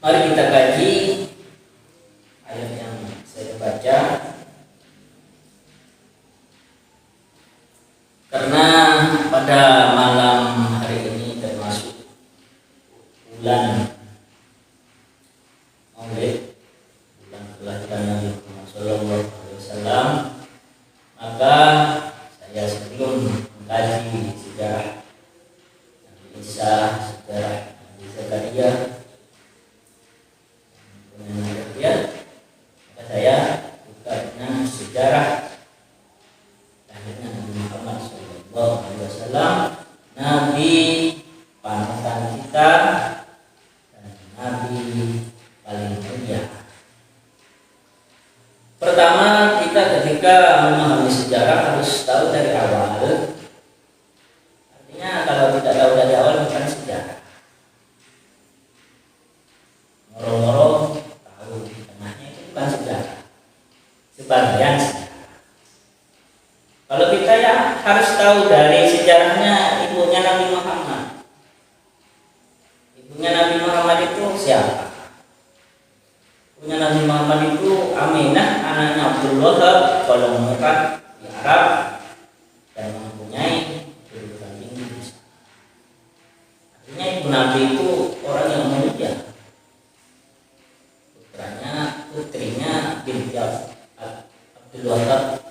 Mari kita kaji ayat yang saya baca, karena pada malam hari ini termasuk bulan Maulid, bulan kelahiran Nabi Muhammad SAW, maka saya sebelum mengkaji sejarah Nabi Isa, sejarah Nabi Zakaria, maka saya buka dengan sejarah lahirnya Nabi Muhammad SAW, Nabi panutan kita dan Nabi paling mulia. Pertama, kita ketika memahami sejarah harus tahu dari awal. Artinya kalau tidak tahu dari awal bukan sejarah. Moro-moro tahu di tengahnya itu bukan sejarah, sebagian sejarah. Kalau kita ya harus tahu dari sejarahnya ibunya Nabi Muhammad. Ibunya Nabi Muhammad itu siapa? Ibunya Nabi Muhammad itu Aminah, anaknya Abdullah, kalau mereka di Arab dan mempunyai kedudukan tinggi. Artinya ibu Nabi itu orang yang mulia. Putrinya binti Abdul Wahab,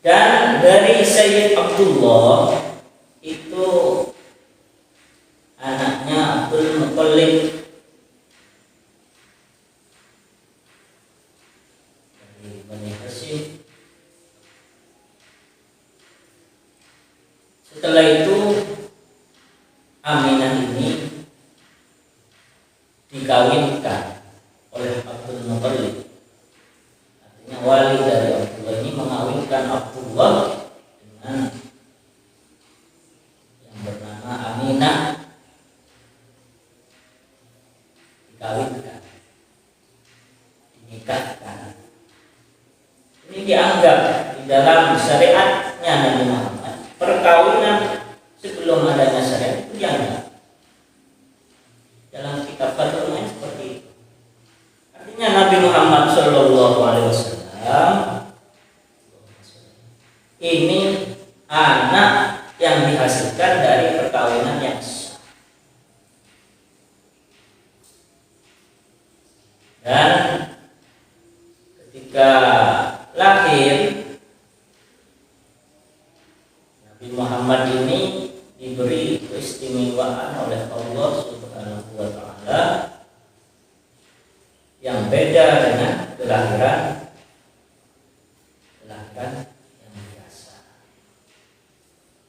dan dari Sayyid Abdullah itu anaknya Abdul Muttalib dari Bani Hashim. Setelah itu Aminah ini dikawinkan oleh Abdul Muttalib. Artinya wali dari Abdullah ini mengawinkan Abdullah dengan yang bernama Aminah, dikawinkan, dinikahkan. Ini dianggap di dalam syariatnya Nabi Muhammad, perkawinan sebelum adanya syariat itu dianggap. Dalam kitab Fathul seperti itu. Artinya Nabi Muhammad SAW ini anak yang dihasilkan dari perkawinan yang sah. Dan ketika lahir, Nabi Muhammad ini diberi keistimewaan oleh Allah Subhanahu wa Ta'ala yang beda dengan kelahiran yang biasa.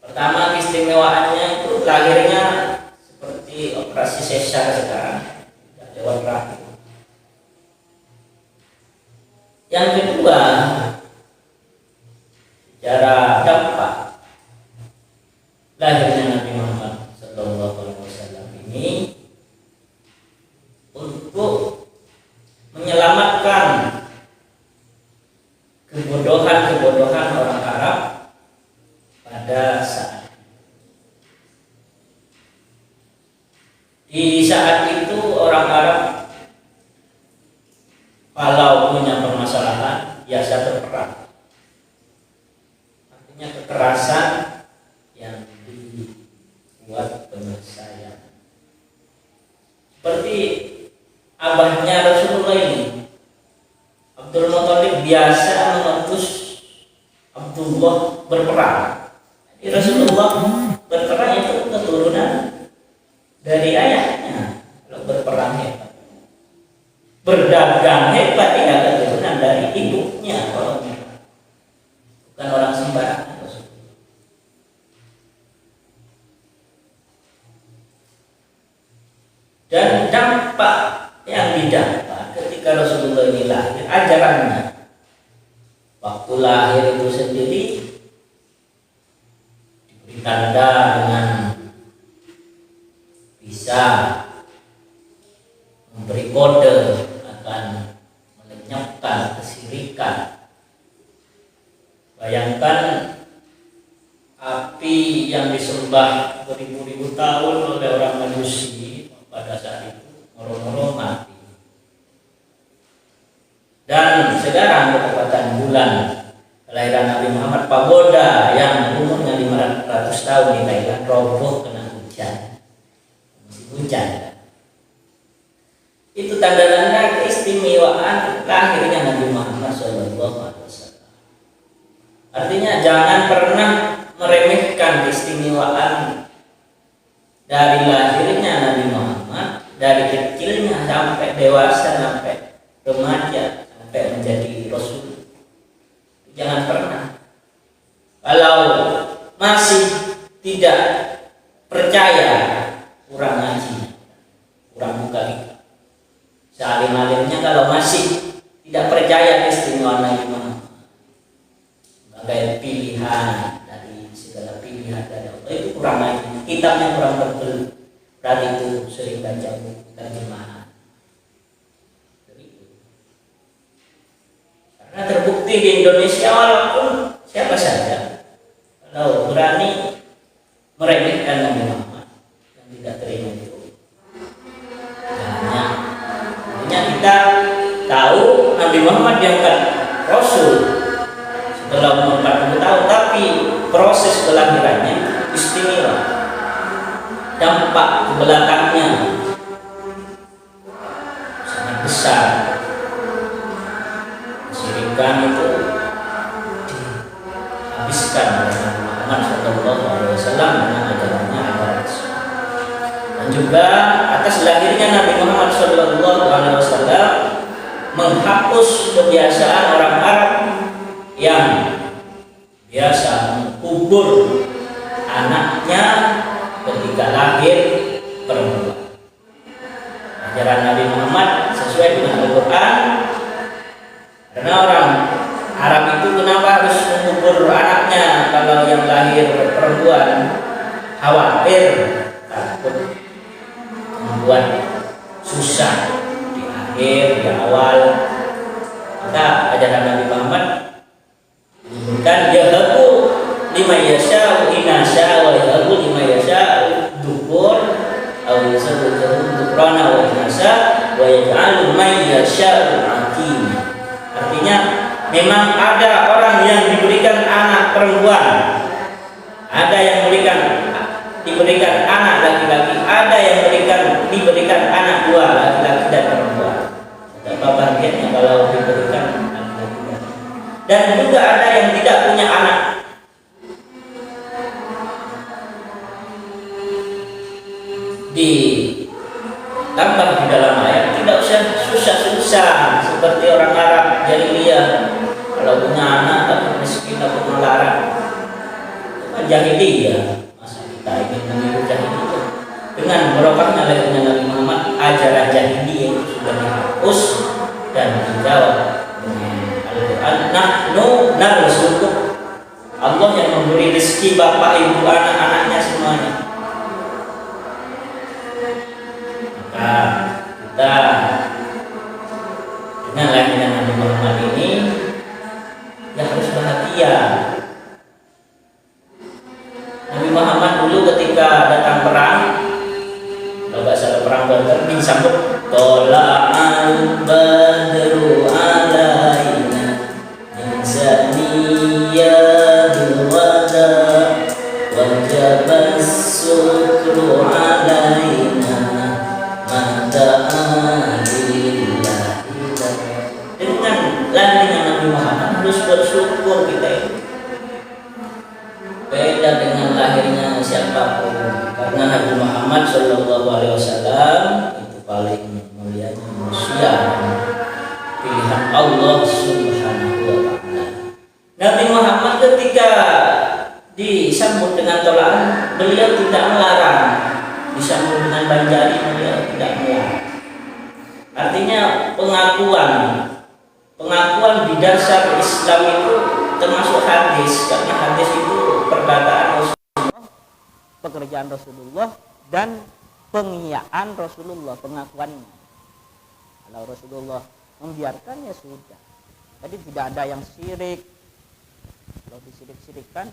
Pertama, keistimewaannya itu lahirnya seperti operasi sesar sekarang, tidak lewat rahim. Yang kedua, secara dampak lahirnya Nabi Muhammad SAW ini untuk menyelamatkan kebodohan orang Arab pada saat di saat itu orang Arab kalau punya permasalahan biasa berperang. Artinya kekerasan yang dibuat penyelesaian. Seperti abahnya Rasulullah ini, Abdul Muttalib, biasa mengutus Abdullah berperang. Jadi Rasulullah berperang itu keturunan dari ayahnya. Kalau berperang hebat, berdagang hebat, tidak keturunan dari ibunya. Kalau bukan orang sembarangan. Dan dampak yang didapat ketika Rasulullah ini lahir, ajarannya waktu lahir itu sendiri diberi tanda dengan bisa memberi kode akan melenyapkan kesirikan. Bayangkan api yang disembah beribu-ribu tahun oleh orang Majusi pada saat itu moro-moro mati. Dan sekarang ketepatan bulan kelahiran Nabi Muhammad, pagoda yang umurnya 500 tahun di Thailand roboh kena hujan. Hujan. Itu tanda-tanda keistimewaan lahirnya Nabi Muhammad SAW. Artinya jangan pernah meremehkan keistimewaan dari lahirnya Nabi Muhammad, dari kecilnya sampai dewasa, sampai remaja, sampai menjadi Rasul. Jangan pernah. Kalau masih tidak percaya, kurang ngaji, kurang buka kita. Sealim-alimnya kalau masih tidak percaya keistimewaan Nabi Muhammad sebagai pilihan dari segala pilihan dari Allah, itu kurang ngaji. Kitabnya kurang betul. Berarti itu sering baca buku terjemahan. Karena terbukti di Indonesia, walaupun siapa saja kalau berani meremehkan Nabi Muhammad yang tidak terima itu, hanya kita tahu Nabi Muhammad diangkat Rasul setelah umur 40 tahun, tapi proses kelahirannya istimewa, dampak ke belakangnya sangat besar. Kesyirikan itu dihabiskan oleh Nabi Muhammad SAW dengan ajarannya agama Islam. Dan juga atas lahirnya Nabi Muhammad SAW menghapus kebiasaan orang Arab yang biasa mengkubur anaknya ketika lahir perempuan. Ajaran Nabi Muhammad sesuai dengan Al-Quran. Karena orang Arab itu kenapa harus mengubur anaknya kalau yang lahir perempuan? Khawatir, takut membuat susah di akhir, di awal. Maka ajaran Nabi Muhammad menyebutkan yahabu lima yasha'u inasya wa yahabu lima yasha'u dukur aw yasabu dukrana wa inasya wa yaj'alu may yasha'u aqim. Artinya memang ada orang yang diberikan anak perempuan, ada yang diberikan anak laki-laki, ada yang diberikan anak dua, laki-laki dan perempuan. Betapa bahagianya kalau diberikan laki-laki dan juga ada yang tidak punya anak. Ditambah di dalam ayat, tidak usah susah-susah seperti orang Arab jahiliyah. Kalau punya anak tapi miskin atau melarat, itu kan jahiliyah. Masa kita ingin meniru jahiliyah? Dengan barokahnya lahirnya Nabi Muhammad, ajaran jahiliyah itu sudah dihapus dan dijawab dengan Al-Quran. Nahnu narzuquk. Allah yang memberi rezeki bapak ibu anak-anaknya semuanya. Maka kita dengan lahirnya Nabi Muhammad ini ya harus bahagia. Nabi Muhammad dulu ketika datang perang, kalau nggak salah perang Badar, disambut tola'al badru alaina min zaniyadil wada wajabas sukru alaina mata alillah. Dengan lahirnya Nabi Muhammad harus bersyukur kita itu. Beda dengan lahirnya siapapun, karena Nabi Muhammad SAW itu paling mulianya manusia, pilihan Allah Subhanahu wa Ta'ala. Nabi Muhammad ketika disambut dengan tolaan, beliau tidak melarang. Disambut dengan banjari, beliau tidak melarang. Artinya pengakuan di dasar Islam itu termasuk hadis, karena hadis itu perkataan Rasulullah, pekerjaan Rasulullah, dan pengiyakan Rasulullah, pengakuannya. Kalau Rasulullah membiarkan ya sudah. Jadi tidak ada yang syirik. Kalau disirik-sirikkan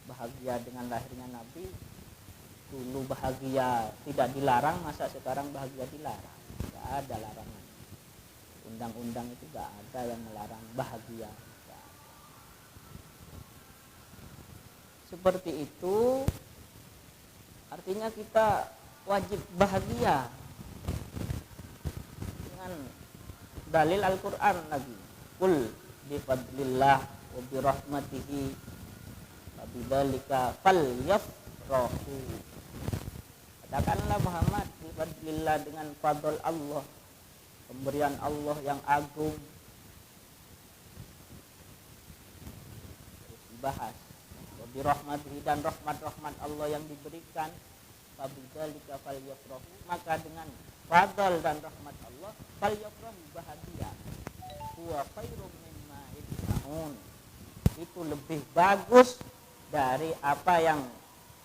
bahagia dengan lahirnya Nabi. Dulu bahagia tidak dilarang, masa sekarang bahagia dilarang? Tidak ada larangan. Undang-undang itu tidak ada yang melarang bahagia. Seperti itu, artinya kita wajib bahagia dengan dalil Al-Quran lagi. Qul bifadlillah wa birahmatihi wa bidzalika falyafrahu. Katakanlah Muhammad, bifadlillah, dengan fadl Allah, pemberian Allah yang agung. Terus dibahas wa birahmatihi, dan rahmat-rahmat Allah yang diberikan. Wa bidzalika falyafrahu, maka dengan fadl dan rahmat Allah falyafrahu, bahagia. Huwa khairum mimma yajma'un, itu lebih bagus dari apa yang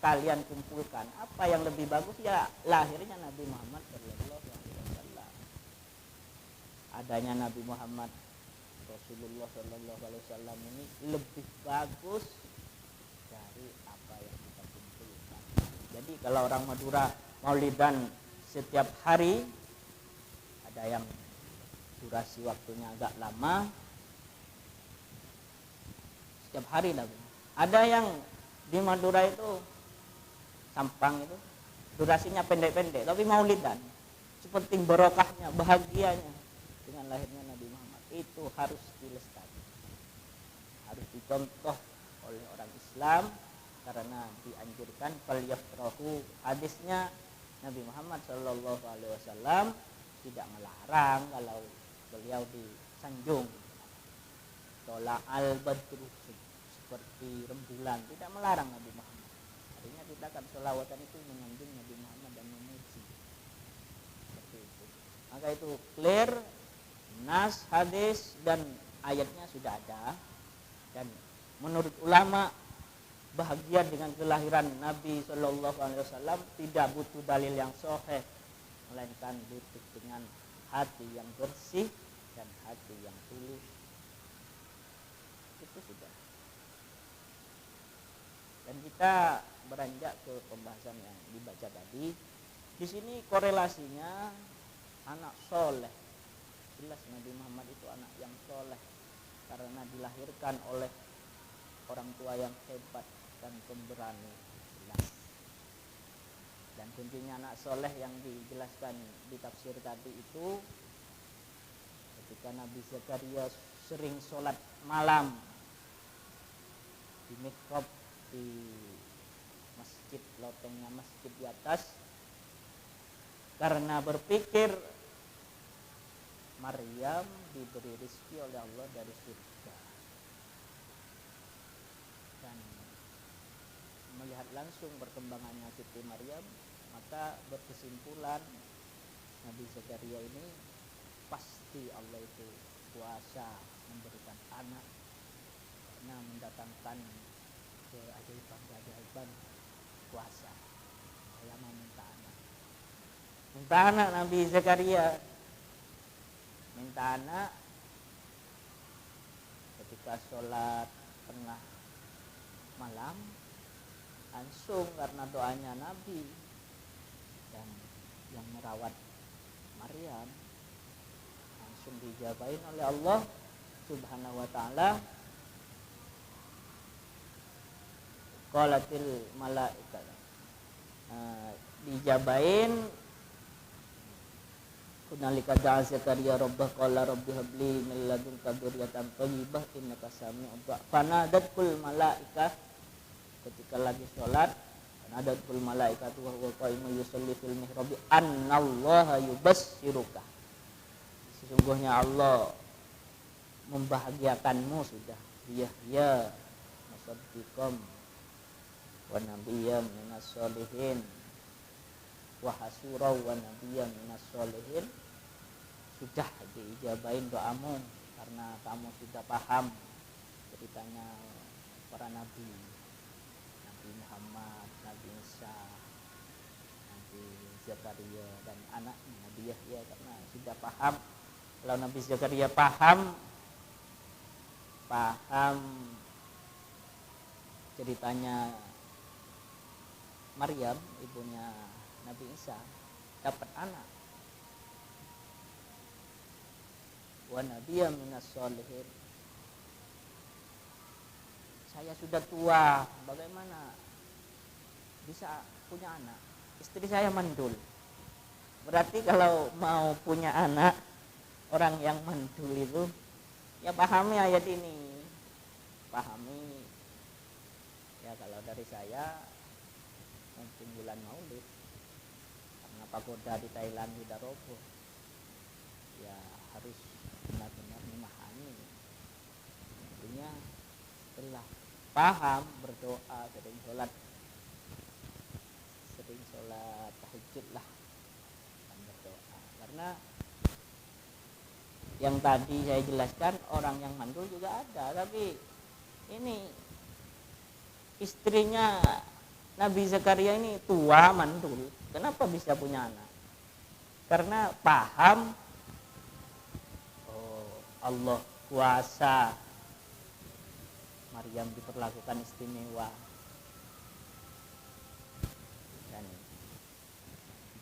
kalian kumpulkan. Apa yang lebih bagus? Ya lahirnya Nabi Muhammad sallallahu alaihi wasallam. Adanya Nabi Muhammad Rasulullah sallallahu alaihi wasallam ini lebih bagus dari apa yang kita kumpulkan. Jadi kalau orang Madura maulidan setiap hari, ada yang durasi waktunya agak lama, setiap hari lah. Ada yang di Madura itu Sampang itu durasinya pendek-pendek, tapi maulidan seperti barokahnya, bahagianya dengan lahirnya Nabi Muhammad. Itu harus dilestarikan, harus dicontoh oleh orang Islam, karena dianjurkan falyafrahu. Hadisnya Nabi Muhammad sallallahu alaihi wasallam tidak melarang kalau beliau disanjung. Tola al-badru, seperti rembulan, tidak melarang Nabi Muhammad. Artinya kita akan sholawatan itu menyanjung Nabi Muhammad dan memuji. Seperti itu. Maka itu clear, nas, hadis dan ayatnya sudah ada. Dan menurut ulama, bahagia dengan kelahiran Nabi Shallallahu Alaihi Wasallam tidak butuh dalil yang sahih, melainkan butuh dengan hati yang bersih dan hati yang tulus. Itu sudah. Dan kita beranjak ke pembahasan yang dibaca tadi. Di sini korelasinya anak soleh. Jelas Nabi Muhammad itu anak yang soleh karena dilahirkan oleh orang tua yang hebat dan pemberani. Jelas. Dan kuncinya anak soleh yang dijelaskan di tafsir tadi itu ketika Nabi Zakaria sering sholat malam di mihrab, di masjid, lotengnya masjid di atas, karena berpikir Maryam diberi rezeki oleh Allah dari surga, dan melihat langsung perkembangannya Siti Maryam, maka berkesimpulan Nabi Zakaria ini pasti Allah itu kuasa memberikan anak, karena mendatangkan keajaiban kuasa. Saya mau minta anak Nabi Zakaria minta anak ketika sholat tengah malam, langsung karena doanya Nabi dan yang merawat Maryam langsung dijabain oleh Allah Subhanahu wa taala. Qalatil malaikat, dijabain kunalika da'a Zakaria rabbah qala rabbi habli min ladunka dzurriyyatan thayyibah innaka sami'ud du'a. Fanadatul malaikah, ketika lagi sholat, fanadatul malaikatu wa huwa qaimun yusalli fil mihrab annallaha yubassiruka, sesungguhnya Allah membahagiakanmu sudah, Yahya musaddiqan wa nabiyyan minas sholihin wa hasura wa nabiyyan minas sholihin. Sudah diijabain doamu karena kamu sudah paham ceritanya para nabi, Nabi Muhammad, Nabi Isa, Nabi Zakaria dan anaknya Nabi Yahya, karena sudah paham. Kalau Nabi Zakaria paham ceritanya Maryam, ibunya Nabi Isa, dapat anak. Wa nabiyyam minas sholihin. Saya sudah tua, bagaimana bisa punya anak? Istri saya mandul. Berarti kalau mau punya anak, orang yang mandul itu ya pahami ayat ini. Pahami. Ya kalau dari saya mungkin bulan Maulid, karena pagoda di Thailand sudah roboh. Ya harus benar-benar memahami. Intinya telah paham, berdoa, sering sholat tahajud lah, dan berdoa. Karena yang tadi saya jelaskan orang yang mandul juga ada, tapi ini istrinya Nabi Zakaria ini tua mandul, kenapa bisa punya anak? Karena paham, oh Allah kuasa, Maryam diperlakukan istimewa, dan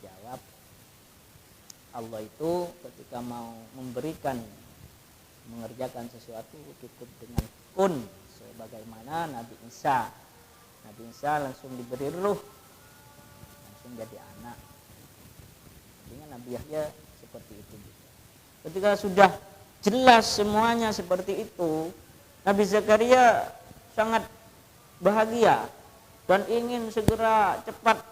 jawab Allah itu ketika mau mengerjakan sesuatu cukup dengan kun, sebagaimana Nabi Isa langsung diberi ruh, langsung jadi anak. Artinya Nabi Yahya seperti itu juga. Ketika sudah jelas semuanya seperti itu, Nabi Zakaria sangat bahagia dan ingin segera cepat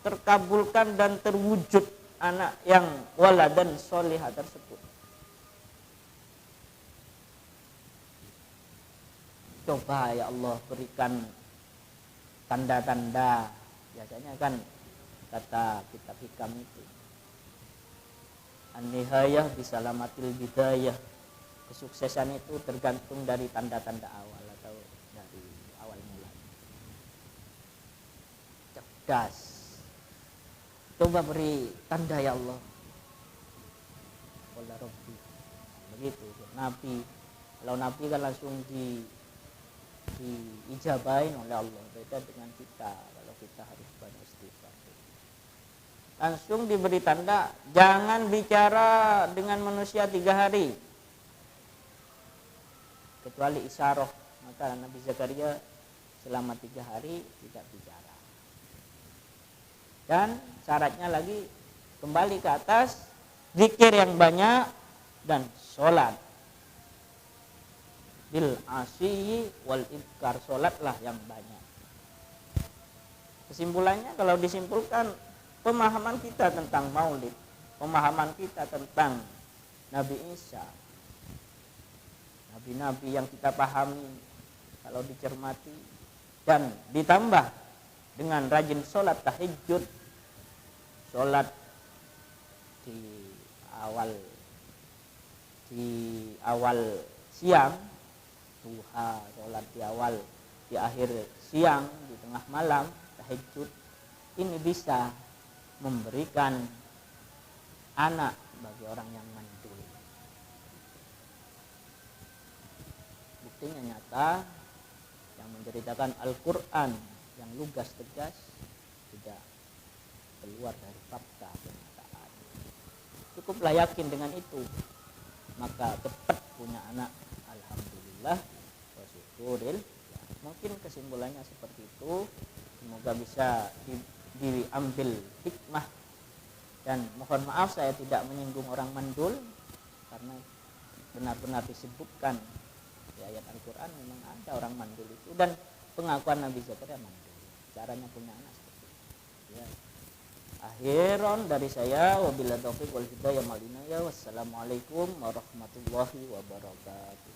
terkabulkan dan terwujud anak yang waladan solihah tersebut. Coba ya Allah berikan tanda-tanda. Biasanya kan kata kitab hikam itu, an-nihayah bisalamatil bidayah. Kesuksesan itu tergantung dari tanda-tanda awal atau dari awal mula. Cerdas. Coba beri tanda ya Allah. Qala rabbi. Begitu. Nabi, kalau Nabi kan langsung diijabahin oleh Allah. Beda dengan kita. Kalau kita harus banyak istighfar. Langsung diberi tanda. Jangan bicara dengan manusia 3 hari. Kecuali isyarah, maka Nabi Zakaria selama 3 hari tidak bicara. Dan syaratnya lagi kembali ke atas, zikir yang banyak dan sholat. Bil asyi wal ibkar, sholatlah yang banyak. Kesimpulannya kalau disimpulkan, pemahaman kita tentang Maulid, pemahaman kita tentang Nabi Isa, nabi-nabi yang kita pahami, kalau dicermati dan ditambah dengan rajin sholat tahajud, sholat di awal siang, duha, sholat di akhir siang, di tengah malam, tahajud, ini bisa memberikan anak bagi orang yang mandul. Buktinya nyata, yang menceritakan Al-Quran yang lugas tegas tidak keluar dari fakta kenyataan. Cukuplah yakin dengan itu, maka cepat punya anak. Alhamdulillah wa syukuril. Mungkin kesimpulannya seperti itu. Semoga bisa diambil hikmah, dan mohon maaf saya tidak menyinggung orang mandul, karena benar-benar disebutkan di ayat Al-Quran memang ada orang mandul itu, dan pengakuan Nabi Zakaria mandul, caranya punya anak seperti itu ya. Akhiran dari saya, wabillahi taufiq wal hidayah, wassalamualaikum warahmatullahi wabarakatuh.